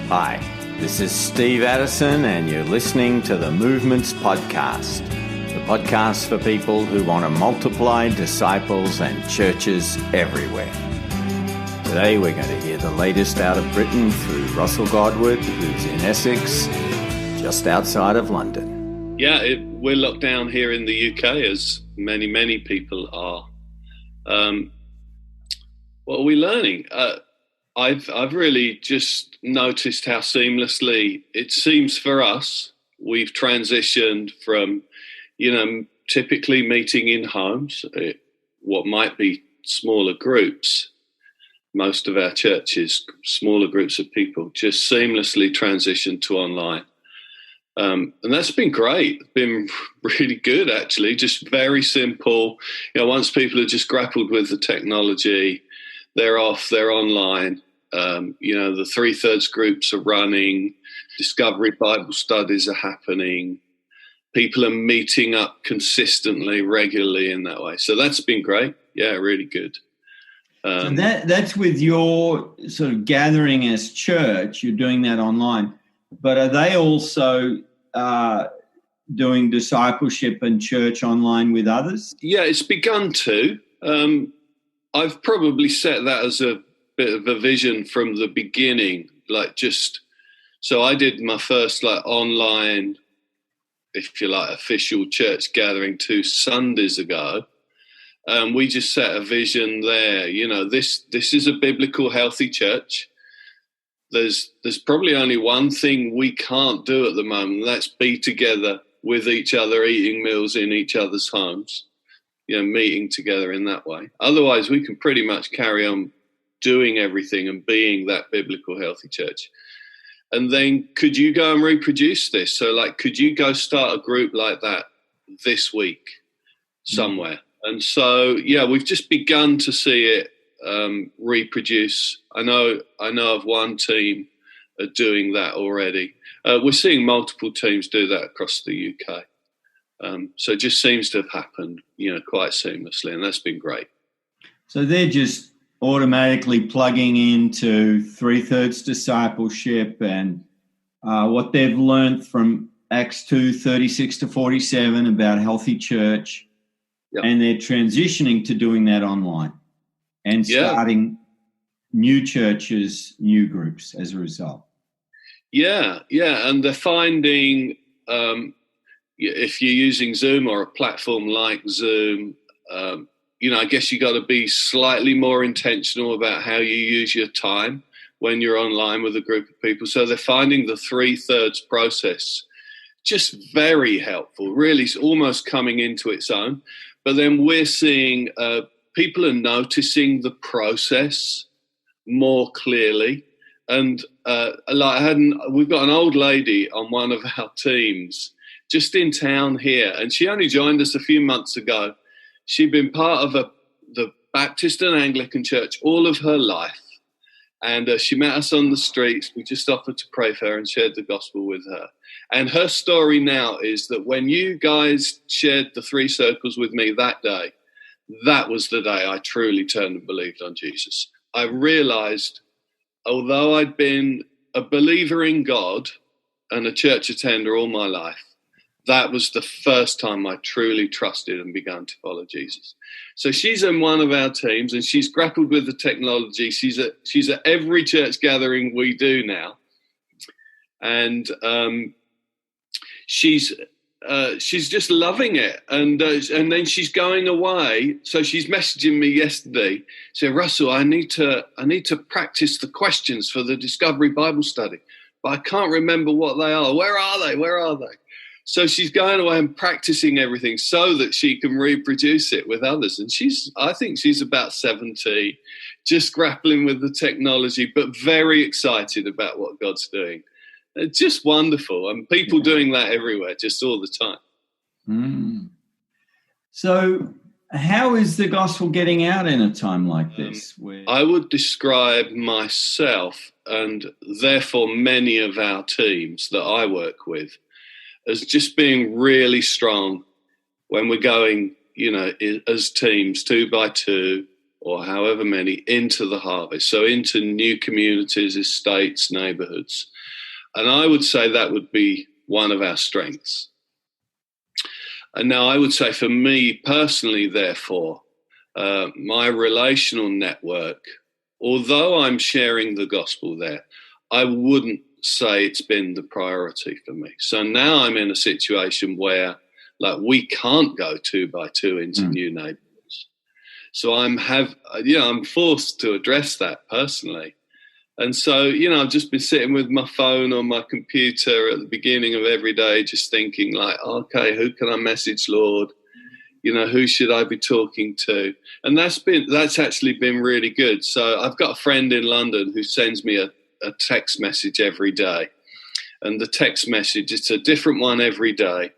Hi, this is Steve Addison, and you're listening to the Movements Podcast, the podcast for people who want to multiply disciples and churches everywhere. Today we're going to hear the latest out of Britain through Russell Godward, who's in Essex, just outside of London. Yeah, we're locked down here in the UK, as many people are. What are we learning? I've really just noticed how seamlessly it seems for us. We've transitioned from, typically meeting in homes, what might be smaller groups. Most of our churches, smaller groups of people, just seamlessly transitioned to online. And that's been great. It's been really good, actually, just very simple. Once people have just grappled with the technology, they're off, they're online. The 3/3 groups are running, discovery Bible studies are happening. People are meeting up consistently, regularly in that way. So that's been great. Yeah, really good. So that's with your sort of gathering as church, you're doing that online. But are they also doing discipleship and church online with others? Yeah, it's begun to. I've probably set that as a bit of a vision from the beginning. So I did my first online, if you like, official church gathering 2 Sundays ago. We just set a vision there. This is a biblical, healthy church. There's probably only one thing we can't do at the moment. That's be together with each other, eating meals in each other's homes, meeting together in that way. Otherwise, we can pretty much carry on doing everything and being that biblical, healthy church. And then could you go and reproduce this? So, could you go start a group like that this week somewhere? And so, we've just begun to see it reproduce. I know of one team doing that already. We're seeing multiple teams do that across the UK. So it just seems to have happened, quite seamlessly, and that's been great. So they're just automatically plugging into 3/3 discipleship and what they've learned from Acts 2:36-47 about healthy church. Yep. And they're transitioning to doing that online and starting new churches, new groups as a result. Yeah. And they're finding, if you're using Zoom or a platform like Zoom, I guess you got to be slightly more intentional about how you use your time when you're online with a group of people. So they're finding the 3/3 process just very helpful, really almost coming into its own. But then we're seeing people are noticing the process more clearly. And we've got an old lady on one of our teams just in town here, and she only joined us a few months ago. She'd been part of the Baptist and Anglican church all of her life. And she met us on the streets. We just offered to pray for her and shared the gospel with her. And her story now is that when you guys shared the 3 circles with me that day, that was the day I truly turned and believed on Jesus. I realized, although I'd been a believer in God and a church attender all my life, that was the first time I truly trusted and began to follow Jesus. So she's in one of our teams, and she's grappled with the technology. She's at every church gathering we do now, and she's just loving it. And then she's going away. So she's messaging me yesterday. She said, "Russell, I need to practice the questions for the Discovery Bible Study, but I can't remember what they are. Where are they?" So she's going away and practicing everything so that she can reproduce it with others. And I think she's about 70, just grappling with the technology, but very excited about what God's doing. It's just wonderful. And people doing that everywhere, just all the time. Mm. So how is the gospel getting out in a time like this? I would describe myself, and therefore many of our teams that I work with, as just being really strong when we're going, as teams, 2 by 2, or however many into the harvest, so into new communities, estates, neighborhoods. And I would say that would be one of our strengths. And now I would say for me personally, therefore, my relational network, although I'm sharing the gospel there, I wouldn't say it's been the priority for me. So now I'm in a situation where, like, we can't go 2 by 2 into new neighborhoods. So I'm forced to address that personally. And so, I've just been sitting with my phone on my computer at the beginning of every day, just thinking like, okay, who can I message, Lord? Who should I be talking to? And that's actually been really good. So I've got a friend in London who sends me a text message every day. And the text message, it's a different one every day.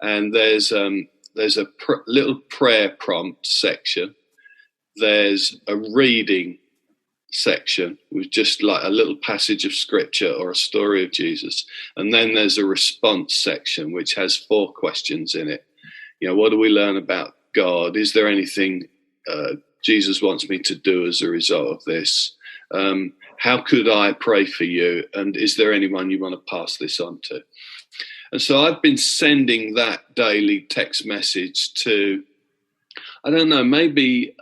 And there's a little prayer prompt section. There's a reading section with just like a little passage of scripture or a story of Jesus. And then there's a response section, which has 4 questions in it. What do we learn about God? Is there anything Jesus wants me to do as a result of this? How could I pray for you? And is there anyone you want to pass this on to? And so I've been sending that daily text message to, I don't know, maybe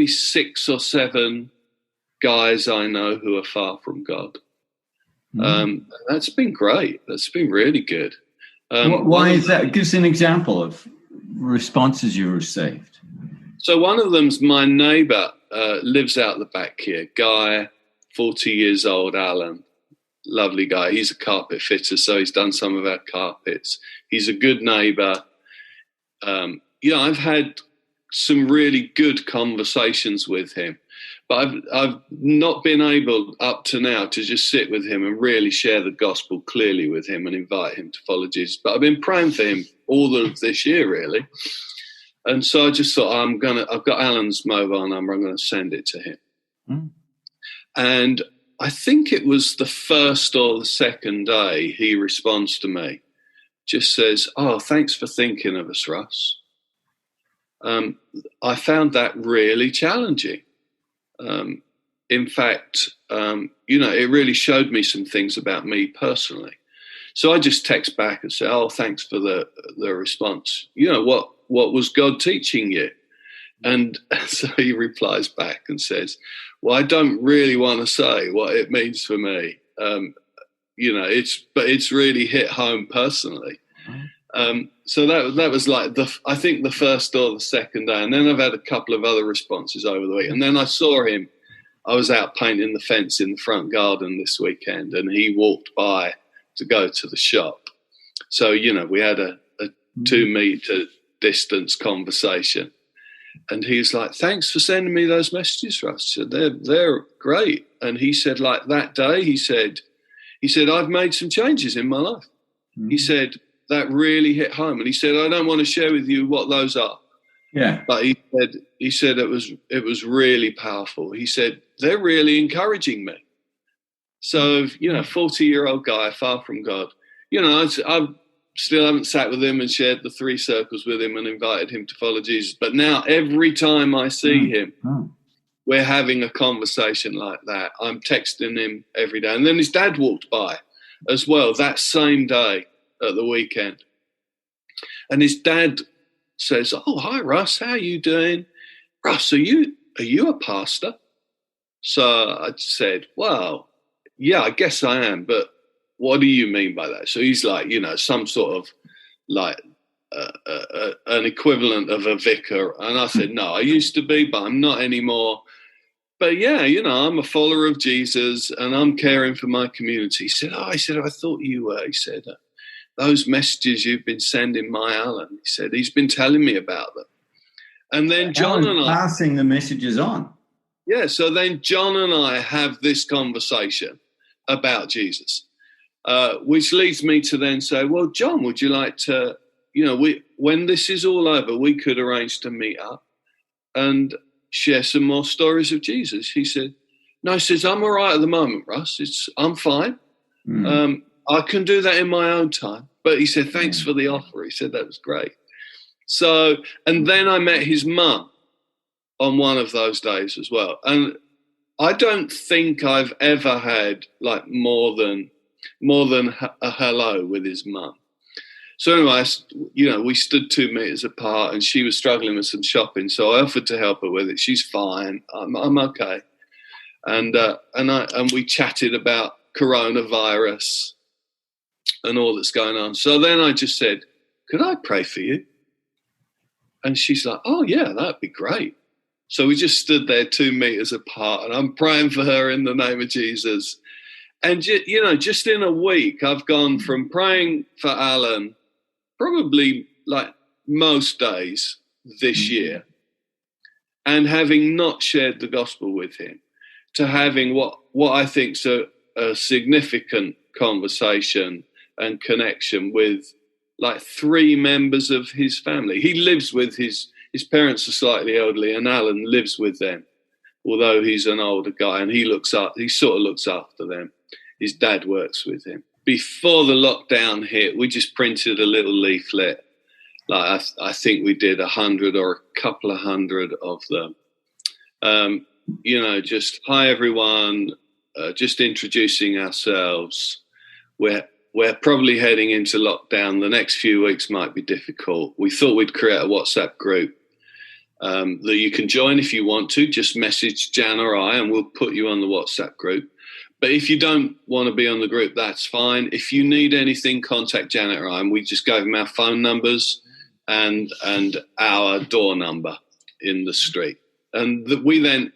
6 or 7 guys I know who are far from God. That's been great. That's been really good. Why is that? Give us an example of responses you received. So one of them's my neighbour, lives out the back here, Guy, 40 years old, Alan, lovely guy. He's a carpet fitter, so he's done some of our carpets. He's a good neighbour. I've had some really good conversations with him, but I've not been able up to now to just sit with him and really share the gospel clearly with him and invite him to follow Jesus. But I've been praying for him all of this year, really. And so I just thought, I've got Alan's mobile number, I'm going to send it to him. And I think it was the first or the second day he responds to me, just says, "Oh, thanks for thinking of us, Russ." I found that really challenging. In fact, it really showed me some things about me personally. So I just text back and say, "Oh, thanks for the response. What was God teaching you?" And so he replies back and says, "Well, I don't really want to say what it means for me. It's really hit home personally." So that was like I think the first or the second day. And then I've had a couple of other responses over the week. And then I saw him. I was out painting the fence in the front garden this weekend, and he walked by to go to the shop. So, we had a 2-meter distance conversation. And he was like, "Thanks for sending me those messages, Russ. They're great." And he said, like that day, he said, "I've made some changes in my life." He said, "That really hit home." And he said, "I don't want to share with you what those are." Yeah. But he said it was really powerful. He said, "They're really encouraging me." So, 40-year-old guy, far from God. I still haven't sat with him and shared the 3 circles with him and invited him to follow Jesus. But now every time I see him, we're having a conversation like that. I'm texting him every day. And then his dad walked by as well that same day at the weekend. And his dad says, "Oh, hi, Russ. How are you doing? Russ, are you a pastor?" So I said, "Well, yeah, I guess I am, but what do you mean by that?" So he's like, some sort of like an equivalent of a vicar. And I said, "No, I used to be, but I'm not anymore. But yeah, I'm a follower of Jesus and I'm caring for my community." He said, "I thought you were." He said, "Those messages you've been sending my Alan," he said, "he's been telling me about them." And then John and I passing the messages on. Yeah, so then John and I have this conversation about Jesus, which leads me to then say, "Well, John, would you like to, when this is all over, we could arrange to meet up and share some more stories of Jesus?" He said, "No," he says, "I'm all right at the moment, Russ. I'm fine. I can do that in my own time." But he said, "Thanks for the offer." He said, "That was great." So, and then I met his mum. on one of those days as well. And I don't think I've ever had like more than a hello with his mum. So anyway, we stood 2 meters apart, and she was struggling with some shopping. So I offered to help her with it. She's fine. I'm okay. And we chatted about coronavirus and all that's going on. So then I just said, "Could I pray for you?" And she's like, "Oh yeah, that'd be great." So we just stood there 2 meters apart, and I'm praying for her in the name of Jesus. And just in a week, I've gone from praying for Alan probably like most days this year, and having not shared the gospel with him, to having what I think's a significant conversation and connection with like 3 members of his family. He lives with his parents are slightly elderly, and Alan lives with them, although he's an older guy, and he sort of looks after them. His dad works with him. Before the lockdown hit, we just printed a little leaflet. Like I think we did 100 or a couple of hundred of them. Just hi everyone, just introducing ourselves. We're probably heading into lockdown. The next few weeks might be difficult. We thought we'd create a WhatsApp group that you can join if you want to. Just message Jan or I, and we'll put you on the WhatsApp group. But if you don't want to be on the group, that's fine. If you need anything, contact Janet or I, and we just gave them our phone numbers and our door number in the street. And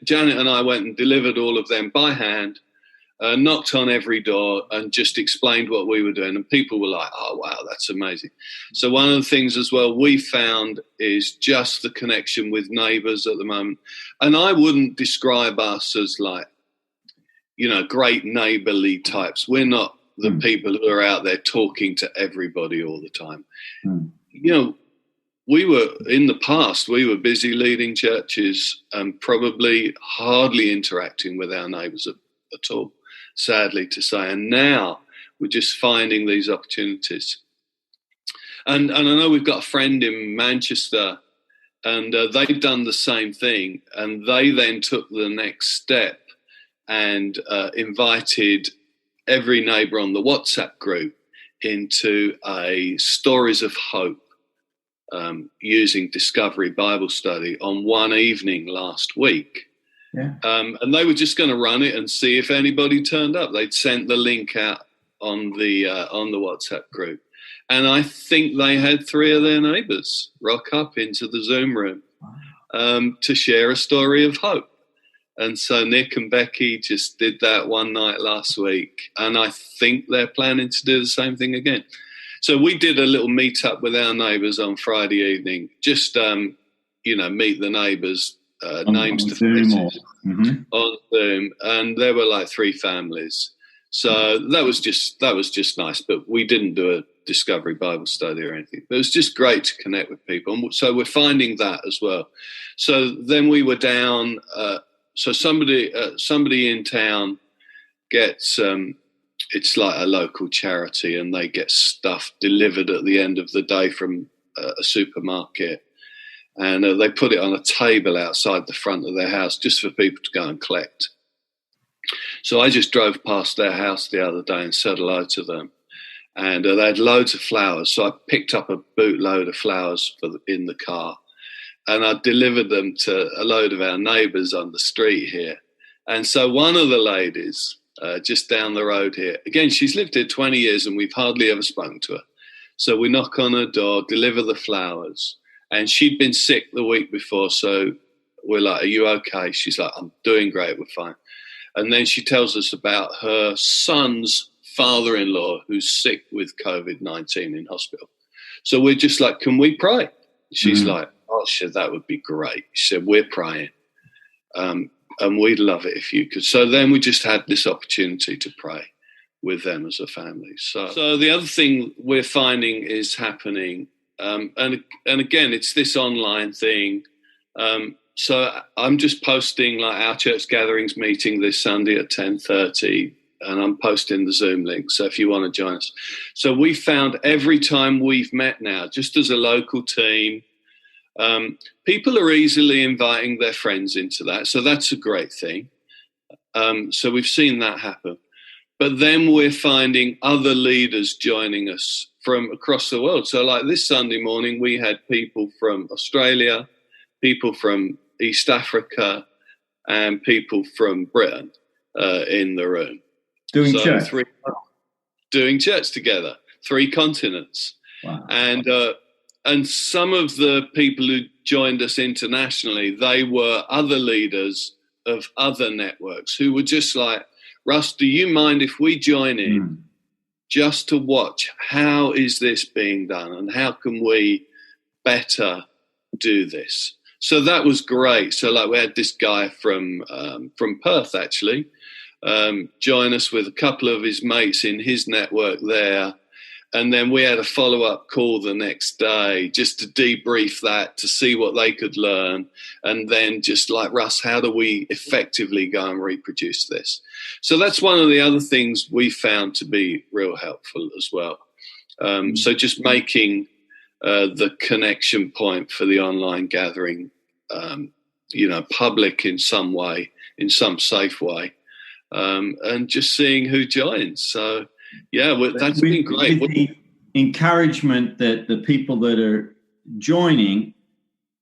Janet and I went and delivered all of them by hand, knocked on every door and just explained what we were doing. And people were like, "Oh, wow, that's amazing." So one of the things as well we found is just the connection with neighbours at the moment. And I wouldn't describe us as like, great neighbourly types. We're not the people who are out there talking to everybody all the time. We were busy leading churches and probably hardly interacting with our neighbours at all, sadly to say. And now we're just finding these opportunities. And I know we've got a friend in Manchester, and they've done the same thing. And they then took the next step and invited every neighbour on the WhatsApp group into a Stories of Hope using Discovery Bible Study on one evening last week. Yeah. And they were just going to run it and see if anybody turned up. They'd sent the link out on the WhatsApp group. And I think they had 3 of their neighbours rock up into the Zoom room to share a story of hope. And so Nick and Becky just did that one night last week. And I think they're planning to do the same thing again. So we did a little meet up with our neighbours on Friday evening, just, meet the neighbours, names to faces on Zoom. And there were like 3 families. So that was just nice. But we didn't do a Discovery Bible Study or anything. But it was just great to connect with people. And so we're finding that as well. So then we were down... So somebody in town gets, it's like a local charity, and they get stuff delivered at the end of the day from a supermarket. And they put it on a table outside the front of their house just for people to go and collect. So I just drove past their house the other day and said hello to them. And they had loads of flowers. So I picked up a bootload of flowers in the car. And I delivered them to a load of our neighbours on the street here. And so one of the ladies just down the road here, again, she's lived here 20 years and we've hardly ever spoken to her. So we knock on her door, deliver the flowers. And she'd been sick the week before. So we're like, "Are you okay?" She's like, "I'm doing great, we're fine." And then she tells us about her son's father-in-law who's sick with COVID-19 in hospital. So we're just like, "Can we pray?" She's like, "Oh, shit, that would be great." She said, "We're praying. And we'd love it if you could." So then we just had this opportunity to pray with them as a family. So the other thing we're finding is happening, and again, it's this online thing. So I'm just posting like our church gatherings meeting this Sunday at 10:30, and I'm posting the Zoom link. So if you want to join us. So we found every time we've met now, just as a local team, People are easily inviting their friends into that, so that's a great thing. So we've seen that happen. But then we're finding other leaders joining us from across the world. So like this Sunday morning, we had people from Australia, people from East Africa, and people from Britain in the room. Doing church. Doing church together, 3 continents. Wow. And some of the people who joined us internationally, they were other leaders of other networks who were just like, Russ, do you mind if we join in just to watch how is this being done and how can we better do this? So that was great. So like we had this guy from Perth actually join us with a couple of his mates in his network there. And then we had a follow-up call the next day just to debrief that, to see what they could learn. And then just like, Russ, how do we effectively go and reproduce this? So that's one of the other things we found to be real helpful as well. So just making the connection point for the online gathering, public in some way, in some safe way, and just seeing who joins. So, yeah, that's been great. With the encouragement that the people that are joining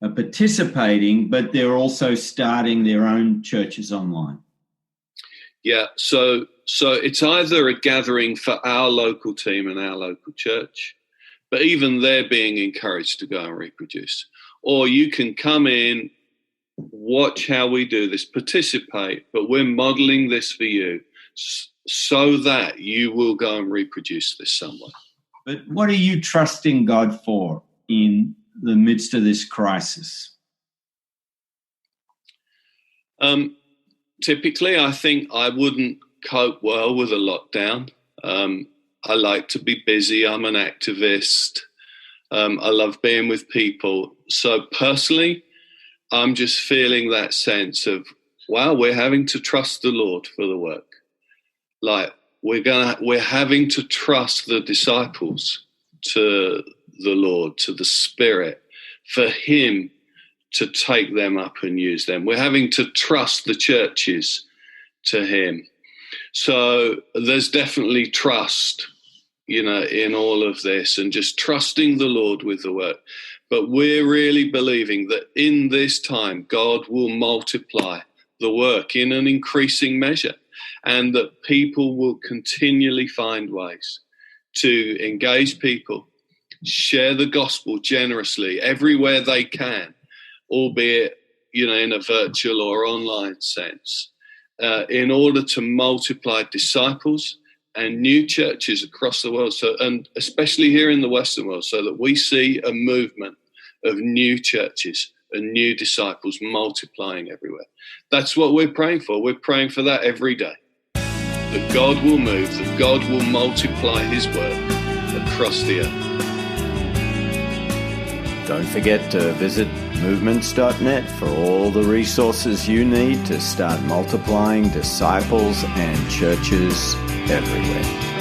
are participating, but they're also starting their own churches online. Yeah, so it's either a gathering for our local team and our local church, but even they're being encouraged to go and reproduce. Or you can come in, watch how we do this, participate, but we're modeling this for you so that you will go and reproduce this somewhere. But what are you trusting God for in the midst of this crisis? Typically, I think I wouldn't cope well with a lockdown. I like to be busy. I'm an activist. I love being with people. So personally, I'm just feeling that sense of, wow, we're having to trust the Lord for the work. Like we're having to trust the disciples to the Lord, to the Spirit, for Him to take them up and use them. We're having to trust the churches to Him. So there's definitely trust, in all of this, and just trusting the Lord with the work. But we're really believing that in this time, God will multiply the work in an increasing measure, and that people will continually find ways to engage people, share the gospel generously everywhere they can, albeit, in a virtual or online sense, in order to multiply disciples and new churches across the world, and especially here in the Western world, so that we see a movement of new churches and new disciples multiplying everywhere. That's what we're praying for. We're praying for that every day. That God will move, that God will multiply His work across the earth. Don't forget to visit movements.net for all the resources you need to start multiplying disciples and churches everywhere.